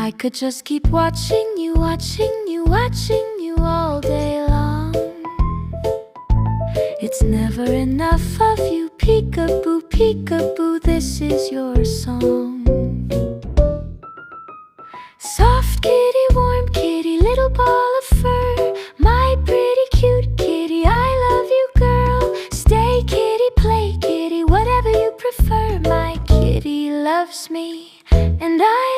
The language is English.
I could just keep watching you, watching you, watching you all day long. It's never enough of you, peekaboo, peekaboo, this is your song. Soft kitty, warm kitty, little ball of fur, my pretty cute kitty, I love you, girl. Stay kitty, play kitty, whatever you prefer. My kitty loves me, and I